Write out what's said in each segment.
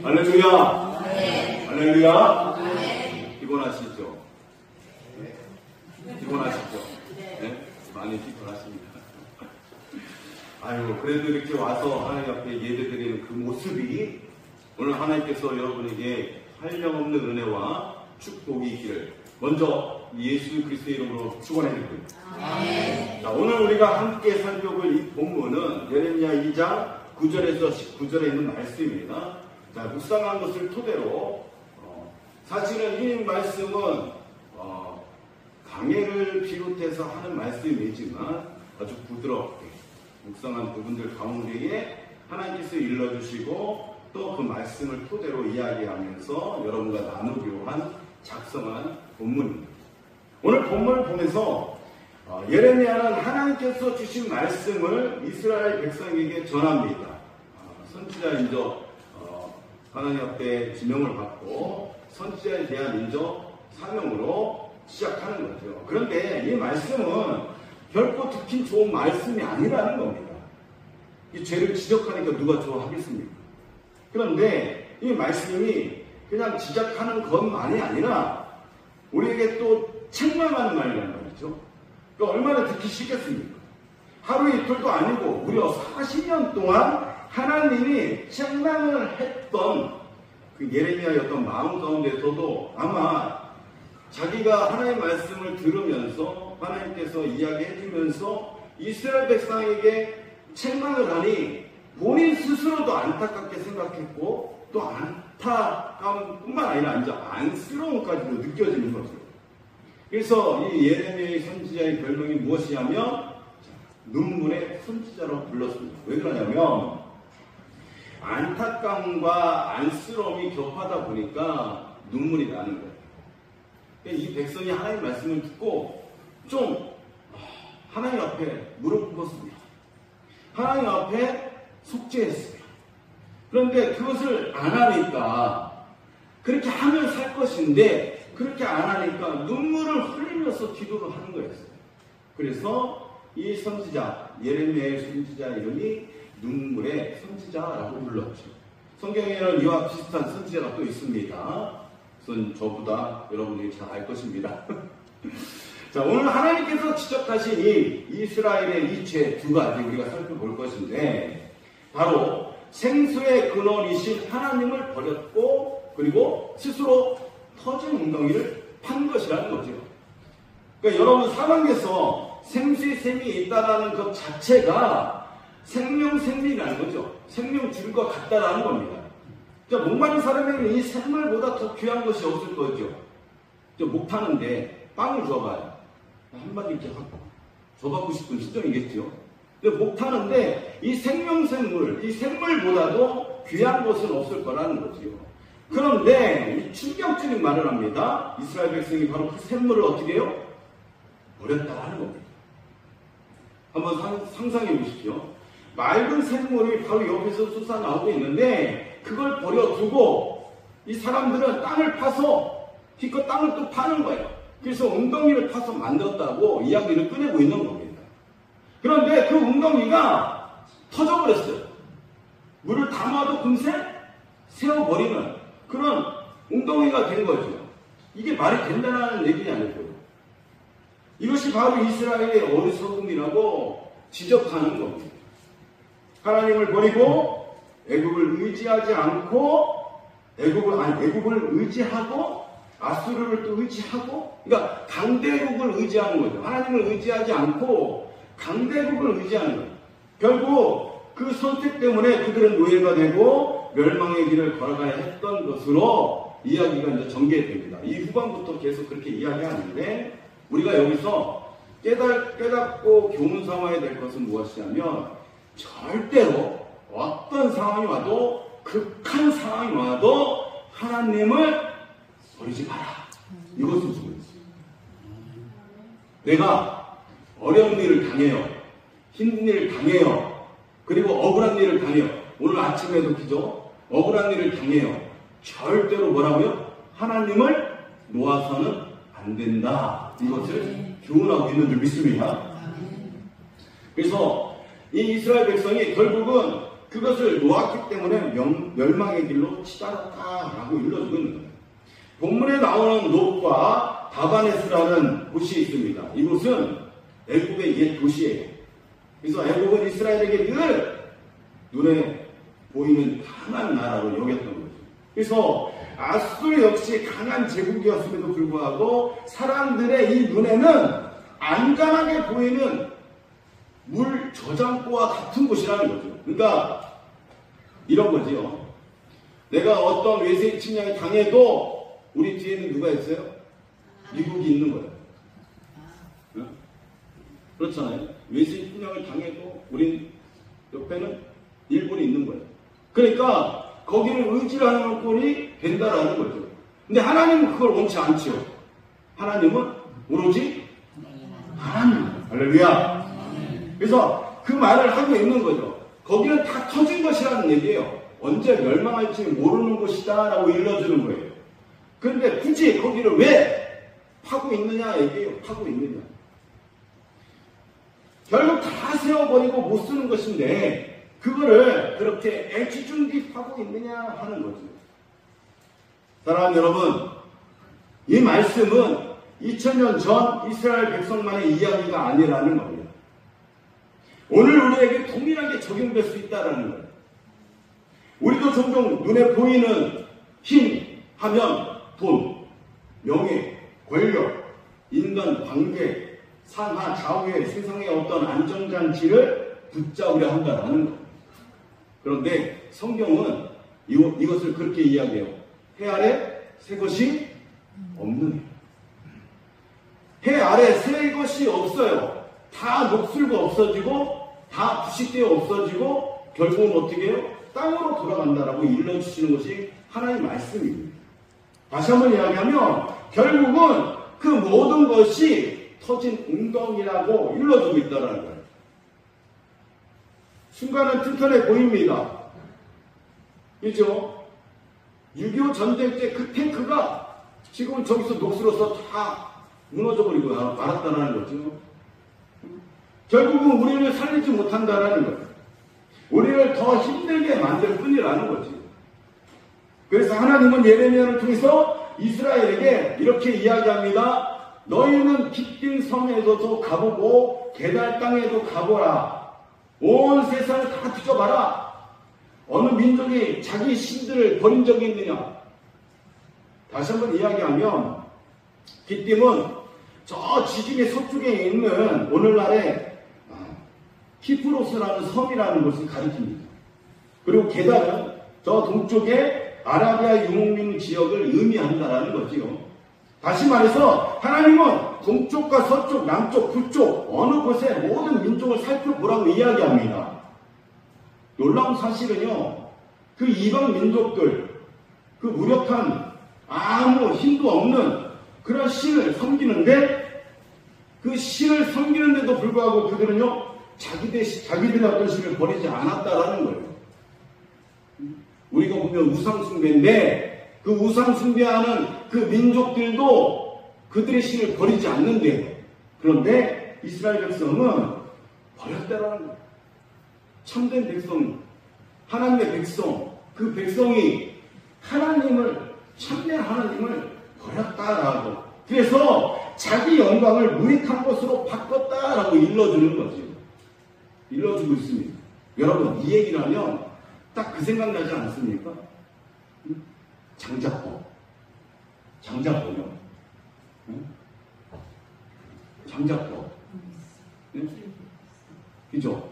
할렐루야. 할렐루야. 피곤하시죠? 피곤하시죠? 네? 많이 피곤하십니다. 아유, 그래도 이렇게 와서 하나님 앞에 예배드리는 그 모습이 오늘 하나님께서 여러분에게 한량없는 은혜와 축복이 있기를 먼저 예수 그리스도의 이름으로 축원해드립니다. 자, 오늘 우리가 함께 살펴볼 이 본문은 예레미야 2장 9절에서 19절에 있는 말씀입니다. 자, 묵상한 것을 토대로 사실은 이 말씀은 강해를 비롯해서 하는 말씀이지만 아주 부드럽게 묵상한 부분들 가운데에 하나님께서 일러주시고 또 그 말씀을 토대로 이야기하면서 여러분과 나누기로 한 작성한 본문입니다. 오늘 본문을 보면서 예레미야는 하나님께서 주신 말씀을 이스라엘 백성에게 전합니다. 선지자인적 하나님 앞에 지명을 받고 선지자에 대한 인적 사명으로 시작하는 거죠. 그런데 이 말씀은 결코 듣기 좋은 말씀이 아니라는 겁니다. 이 죄를 지적하니까 누가 좋아하겠습니까? 그런데 이 말씀이 그냥 지적하는 것만이 아니라 우리에게 또 책망하는 말이라는 말이죠. 그러니까 얼마나 듣기 싫겠습니까? 하루 이틀도 아니고 무려 40년 동안 하나님이 책망을 했던 그 예레미야의 어떤 마음 가운데서도 아마 자기가 하나님의 말씀을 들으면서 하나님께서 이야기해 주면서 이스라엘 백성에게 책망을 하니 본인 스스로도 안타깝게 생각했고 또 안타까움뿐만 아니라 이제 안쓰러움까지도 느껴지는 거죠. 그래서 이 예레미야의 선지자의 별명이 무엇이냐면 눈물의 선지자로 불렀습니다. 왜 그러냐면 안타까움과 안쓰러움이 겹하다 보니까 눈물이 나는 거예요. 이 백성이 하나님 말씀을 듣고 좀 하나님 앞에 무릎 꿇었습니다. 하나님 앞에 속죄했어요. 그런데 그것을 안 하니까 그렇게 하면 살 것인데 그렇게 안 하니까 눈물을 흘리면서 기도를 하는 거였어요. 그래서 이 선지자 예레미야의 선지자 이름이 눈물의 선지자라고 불렀죠. 성경에는 이와 비슷한 선지자가 또 있습니다. 그것은 저보다 여러분들이 잘 알 것입니다. 자, 오늘 하나님께서 지적하신 이 이스라엘의 이 죄 두 가지 우리가 살펴볼 것인데 바로 생수의 근원이신 하나님을 버렸고 그리고 스스로 터진 웅덩이를 판 것이라는 거죠. 그러니까 여러분 사방에서 생수의 샘이 있다는 것 자체가 생명이라는 거죠. 생명줄과 같다라는 겁니다. 목마른 사람에게는 이 샘물보다 더 귀한 것이 없을 거죠. 못 파는데 빵을 줘봐요. 한마디 이렇게 하고 줘받고 싶은 심정이겠죠. 근데 못 파는데 이 생명샘물, 이 샘물보다도 귀한 것은 없을 거라는 거죠. 그런데 이 충격적인 말을 합니다. 이스라엘 백성이 바로 그 샘물을 어떻게 해요? 버렸다라는 겁니다. 한번 상상해 보십시오. 맑은 샘물이 바로 옆에서 솟아나오고 있는데 그걸 버려두고 이 사람들은 땅을 파서 기껏 땅을 또 파는 거예요. 그래서 웅덩이를 파서 만들었다고 이야기를 꺼내고 있는 겁니다. 그런데 그 웅덩이가 터져버렸어요. 물을 담아도 금세 세워버리는 그런 웅덩이가 된 거죠. 이게 말이 된다는 얘기는 아니고요. 이것이 바로 이스라엘의 어리석음이라고 지적하는 겁니다. 하나님을 버리고 애굽을 의지하지 않고 애굽을 의지하고 아수르를 또 의지하고 그러니까 강대국을 의지하는 거죠. 하나님을 의지하지 않고 강대국을 의지하는 거예요. 결국 그 선택 때문에 그들은 노예가 되고 멸망의 길을 걸어가야 했던 것으로 이야기가 이제 전개됩니다. 이 후반부터 계속 그렇게 이야기하는데 우리가 여기서 깨닫고 교훈 삼아야 될 것은 무엇이냐면 절대로 어떤 상황이 와도 극한 상황이 와도 하나님을 버리지 마라. 이것은 중요했어요. 내가 어려운 일을 당해요. 힘든 일을 당해요. 그리고 억울한 일을 당해요. 오늘 아침에도 그죠? 억울한 일을 당해요. 절대로 뭐라고요? 하나님을 놓아서는 안 된다. 이것을 교훈하고 있는 줄 믿습니다. 그래서 이 이스라엘 백성이 결국은 그것을 놓았기 때문에 멸망의 길로 치달았다라고 일러주고 있는 거예요. 본문에 나오는 롯과 다바네스라는 곳이 있습니다. 이곳은 애굽의 옛 도시예요. 그래서 애굽은 이스라엘에게 늘 눈에 보이는 강한 나라로 여겼던 거죠. 그래서 아수르 역시 강한 제국이었음에도 불구하고 사람들의 이 눈에는 안전하게 보이는 물 저장고와 같은 곳이라는 거죠. 그러니까 이런 거지요. 내가 어떤 외세의 침략에 당해도 우리 뒤에는 누가 있어요? 미국이 있는 거예요. 응? 그렇잖아요. 외세의 침략을 당해도 우린 옆에는 일본이 있는 거예요. 그러니까 거기를 의지를 하는 꼴이 된다라는 거죠. 근데 하나님은 그걸 원치 않죠. 하나님은 오로지 하나님. 할렐루야. 그래서 그 말을 하고 있는 거죠. 거기는 다 터진 것이라는 얘기예요. 언제 멸망할지 모르는 곳이다 라고 일러주는 거예요. 그런데 굳이 거기를 왜 파고 있느냐 얘기예요. 파고 있느냐. 결국 다 세워버리고 못 쓰는 것인데 그거를 그렇게 애지중지 파고 있느냐 하는 거죠. 사랑하는 여러분, 이 말씀은 2000년 전 이스라엘 백성만의 이야기가 아니라는 겁니다. 오늘 우리에게 동일하게 적용될 수 있다는 거예요. 우리도 종종 눈에 보이는 힘 하면 돈, 명예, 권력, 인간 관계, 상하, 좌우의 세상의 어떤 안정장치를 붙잡으려 한다는 거예요. 그런데 성경은 이것을 그렇게 이야기해요. 해 아래 새 것이 없는 해 아래 새 것이 없어요. 다 녹슬고 없어지고 다 부식되어 없어지고 결국은 어떻게 해요? 땅으로 돌아간다라고 일러주시는 것이 하나님의 말씀입니다. 다시 한번 이야기하면 결국은 그 모든 것이 터진 웅덩이라고 일러주고 있다는 거예요. 순간은 튼튼해 보입니다. 그죠? 6.25 전쟁 때 그 탱크가 지금 저기서 녹슬어서 다 무너져버리고 말았다는 거죠. 결국은 우리를 살리지 못한다는 거예요. 우리를 더 힘들게 만들 뿐이라는 거지. 그래서 하나님은 예레미야를 통해서 이스라엘에게 이렇게 이야기합니다. 너희는 기띔 섬에서도 가보고 게달 땅에도 가보라. 온 세상을 다 뒤져봐라. 어느 민족이 자기 신들을 버린 적이 있느냐. 다시 한번 이야기하면 기띔은 저 지중해 서쪽에 있는 오늘날의 키프로스라는 섬이라는 것을 가리킵니다. 그리고 게달은 저 동쪽의 아라비아 유목민 지역을 의미한다라는 거지요. 다시 말해서 하나님은 동쪽과 서쪽, 남쪽, 북쪽 어느 곳에 모든 민족을 살펴보라고 이야기합니다. 놀라운 사실은요. 그 이방 민족들, 그 무력한 아무 힘도 없는 그런 신을 섬기는데 그 신을 섬기는데도 불구하고 그들은요. 자기들의 어떤 신을 버리지 않았다라는 거예요. 우리가 보면 우상숭배인데 그 우상숭배하는 그 민족들도 그들의 신을 버리지 않는데 그런데 이스라엘 백성은 버렸다라는 거예요. 참된 백성, 하나님의 백성, 그 백성이 하나님을, 참된 하나님을 버렸다라고. 그래서 자기 영광을 무익한 것으로 바꿨다라고 일러주는 거죠. 일러주고 있습니다. 여러분, 이 얘기를 하면 딱 그 생각 나지 않습니까? 장자법. 장자법이요. 장자법. 네? 그죠?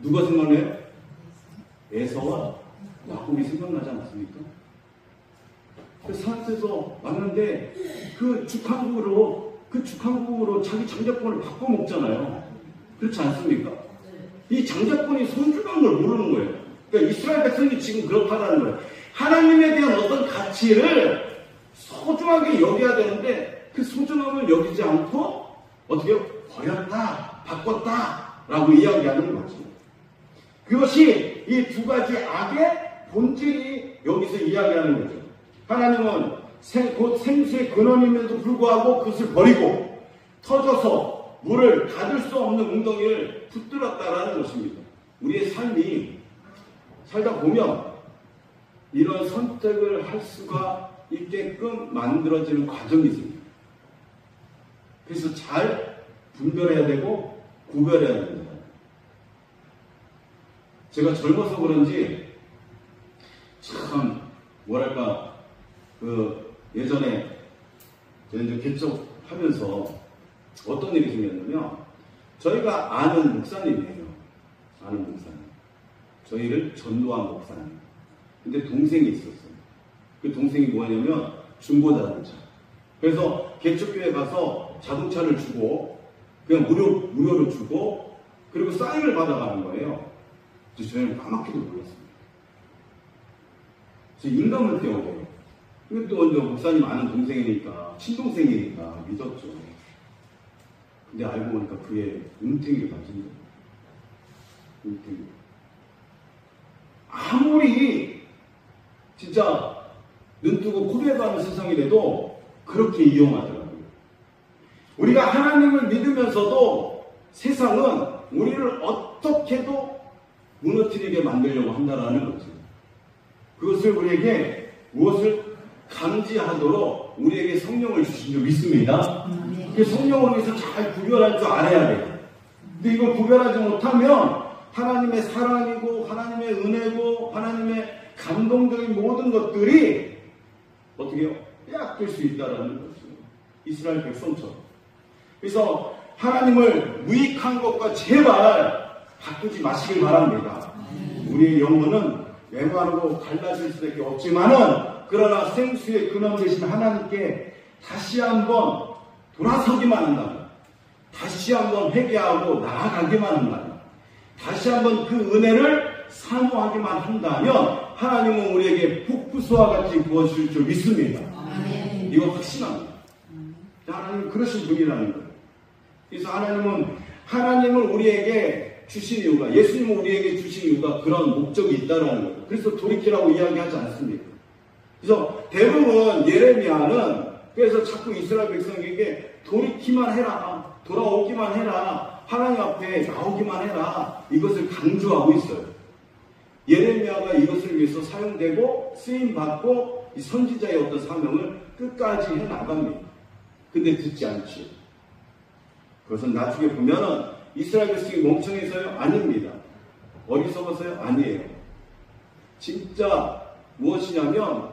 누가 생각나요? 에서와 야곱이 생각나지 않았습니까? 산에서 왔는데 그 죽한국으로 자기 장자권을 바꿔먹잖아요. 그렇지 않습니까? 이 장자권이 소중한 걸 모르는 거예요. 그러니까 이스라엘 백성이 지금 그렇다는 거예요. 하나님에 대한 어떤 가치를 소중하게 여겨야 되는데 그 소중함을 여기지 않고 어떻게 버렸다, 바꿨다 라고 이야기하는 거죠. 그것이 이 두 가지 악의 본질이 여기서 이야기하는 거죠. 하나님은 곧 생수의 근원임에도 불구하고 그것을 버리고 터져서 물을 닫을 수 없는 웅덩이를 붙들었다라는 것입니다. 우리의 삶이 살다 보면 이런 선택을 할 수가 있게끔 만들어지는 과정이 있습니다. 그래서 잘 분별해야 되고 구별해야 됩니다. 제가 젊어서 그런지 참 뭐랄까 예전에 제가 이제 개척하면서 어떤 일이 생겼냐면 저희가 아는 목사님이에요. 아는 목사님. 저희를 전도한 목사님. 근데 동생이 있었어요. 그 동생이 뭐냐면 중고자동차. 그래서 개척교회 가서 자동차를 주고 그냥 무료로 주고 그리고 사인을 받아가는 거예요. 그래서 저희는 까맣게도 몰랐습니다. 그래서 인감을 떼어요. 근데 또 먼저 목사님 아는 동생이니까 친동생이니까 믿었죠. 근데 알고 보니까 그게 은퇴기를 가진 거예요. 은퇴기. 아무리 진짜 눈뜨고 코베가는 세상이라도 그렇게 이용하더라고요. 우리가 하나님을 믿으면서도 세상은 우리를 어떻게도 무너뜨리게 만들려고 한다는 거죠. 그것을 우리에게 무엇을 감지하도록 우리에게 성령을 주신 줄 믿습니다. 그 성령을 위해서 잘 구별할 줄 알아야 돼요. 근데 이걸 구별하지 못하면 하나님의 사랑이고 하나님의 은혜고 하나님의 감동적인 모든 것들이 어떻게 해요? 빼앗길 수 있다는 거죠. 이스라엘 백성처럼. 그래서 하나님을 무익한 것과 제발 바꾸지 마시길 바랍니다. 우리의 영혼은 메마르고 갈라질 수밖에 없지만은 그러나 생수의 근원 되신 하나님께 다시 한번 돌아서기만 한다면, 다시 한번 회개하고 나아가기만 한다면, 다시 한번 그 은혜를 사모하기만 한다면 하나님은 우리에게 폭포수와 같이 부어주실 줄 믿습니다. 이거 확신합니다. 하나님은 그러신 분이라는 거예요. 그래서 하나님을 우리에게 주신 이유가, 예수님은 우리에게 주신 이유가 그런 목적이 있다는 거예요. 그래서 돌이키라고 이야기하지 않습니까? 그래서 대부분 예레미야는 그래서 자꾸 이스라엘 백성에게 돌이키만 해라, 돌아오기만 해라, 하나님 앞에 나오기만 해라, 이것을 강조하고 있어요. 예레미야가 이것을 위해서 사용되고 쓰임받고 이 선지자의 어떤 사명을 끝까지 해나갑니다. 근데 듣지 않지. 그것은 나중에 보면은 이스라엘 백성이 멍청해서요? 아닙니다. 어리석어서요? 아니에요. 진짜 무엇이냐면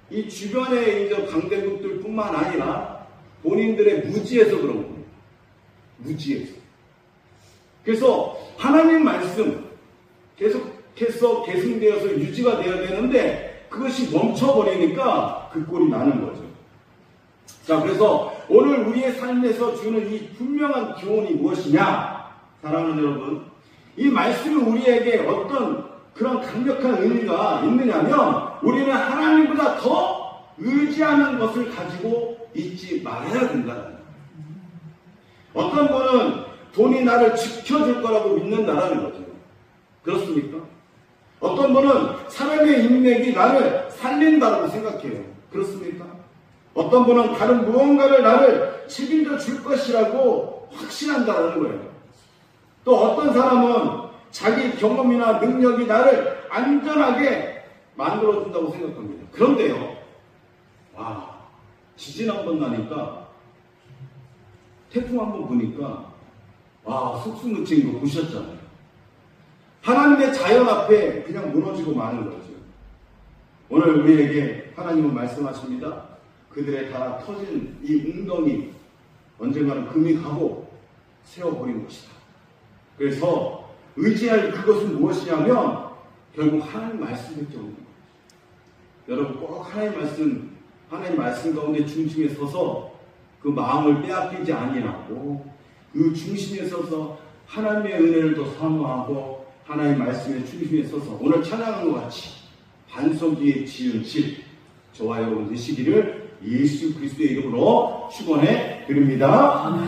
이 주변의 이제 강대국들 뿐만 아니라 본인들의 무지에서 그런 겁니다. 무지에서. 그래서 하나님 말씀 계속해서 계승되어서 유지가 되어야 되는데 그것이 멈춰버리니까 그 꼴이 나는 거죠. 자, 그래서 오늘 우리의 삶에서 주는 이 분명한 교훈이 무엇이냐? 사랑하는 여러분, 이 말씀이 우리에게 어떤 그런 강력한 의미가 있느냐면 우리는 하나님보다 더 의지하는 것을 가지고 있지 말아야 된다는 거예요. 어떤 분은 돈이 나를 지켜줄 거라고 믿는다라는 거죠. 그렇습니까? 어떤 분은 사람의 인맥이 나를 살린다고 생각해요. 그렇습니까? 어떤 분은 다른 무언가를 나를 책임져 줄 것이라고 확신한다는 거예요. 또 어떤 사람은 자기 경험이나 능력이 나를 안전하게 만들어준다고 생각합니다. 그런데요, 지진 한 번 나니까, 태풍 한 번 보니까, 속수 묻힌 거 보셨잖아요. 하나님의 자연 앞에 그냥 무너지고 마는 거죠. 오늘 우리에게 하나님은 말씀하십니다. 그들의 다 터진 이 웅덩이 언젠가는 금이 가고 세워버린 것이다. 그래서 의지할 그것은 무엇이냐면 결국 하나님 말씀밖에 없는 거예요. 여러분 꼭 하나님 말씀 가운데 중심에 서서 그 마음을 빼앗기지 아니하고 그 중심에 서서 하나님의 은혜를 더 사모하고 하나님 말씀의 중심에 서서 오늘 찬양한 것 같이 반석 위에 지은 집 저와 여러분 되시기를 예수 그리스도의 이름으로 축원해 드립니다.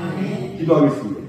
기도하겠습니다.